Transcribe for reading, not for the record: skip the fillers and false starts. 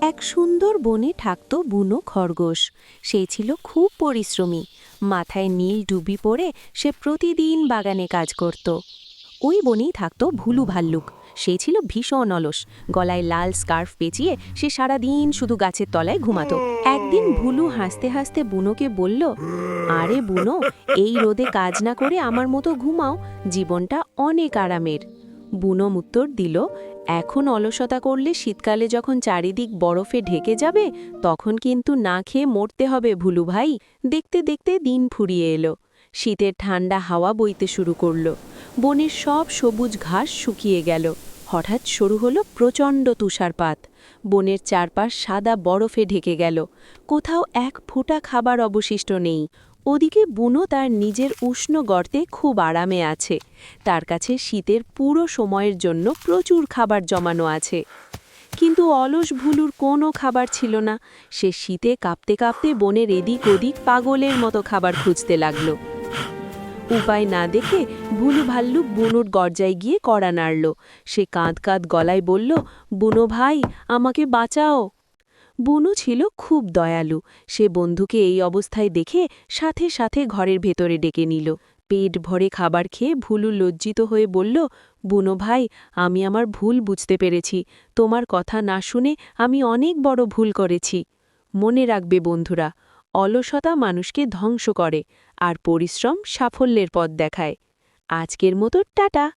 এক সুন্দর বনে থাকত বুনো খরগোশ। সে ছিল খুব পরিশ্রমী। মাথায় নীল টুপি পরে সে প্রতিদিন বাগানে কাজ করত। ওই বনেই থাকত ভুলু ভাল্লুক। সে ছিল ভীষণ অলস। গলায় লাল স্কার্ফ পেঁচিয়ে সে সারাদিন শুধু গাছের তলায় ঘুমাতো। একদিন ভুলু হাসতে হাসতে বুনোকে বলল, আরে বুনো, এই রোদে কাজ না করে আমার মতো ঘুমাও, জীবনটা অনেক আরামের। বুনো উত্তর দিল, এখন অলসতা করলে শীতকালে যখন চারিদিক বরফে ঢেকে যাবে তখন কিন্তু না খেয়ে মরতে হবে ভুলু ভাই। দেখতে দেখতে দিন ফুরিয়ে এলো। শীতের ঠান্ডা হাওয়া বইতে শুরু করলো। বনের সব সবুজ ঘাস শুকিয়ে গেল। হঠাৎ শুরু হলো প্রচণ্ড তুষারপাত। বনের চারপাশ সাদা বরফে ঢেকে গেল। কোথাও এক ফোঁটা খাবার অবশিষ্ট নেই। ওদিকে বুনো তার নিজের উষ্ণ গর্তে খুব আরামে আছে। তার কাছে শীতের পুরো সময়ের জন্য প্রচুর খাবার জমানো আছে। কিন্তু অলস ভুলুর কোনো খাবার ছিল না। সে শীতে কাঁপতে কাঁপতে বনের এদিক ওদিক পাগলের মতো খাবার খুঁজতে লাগলো। উপায় না দেখে ভুলু ভাল্লুক বুনোর গর্জায় গিয়ে কড়া নাড়ল। সে কাঁদ কাঁদ গলায় বলল, বুনো ভাই, আমাকে বাঁচাও। বুনো ছিল খুব দয়ালু। সে বন্ধুকে এই অবস্থায় দেখে সাথে সাথে ঘরের ভেতরে ডেকে নিল। পেট ভরে খাবার খেয়ে ভুলু লজ্জিত হয়ে বলল, বুনো ভাই, আমি আমার ভুল বুঝতে পেরেছি। তোমার কথা না শুনে আমি অনেক বড় ভুল করেছি। মনে রাখবে বন্ধুরা, অলসতা মানুষকে ধ্বংস করে আর পরিশ্রম সাফল্যের পথ দেখায়। আজকের মতো টাটা।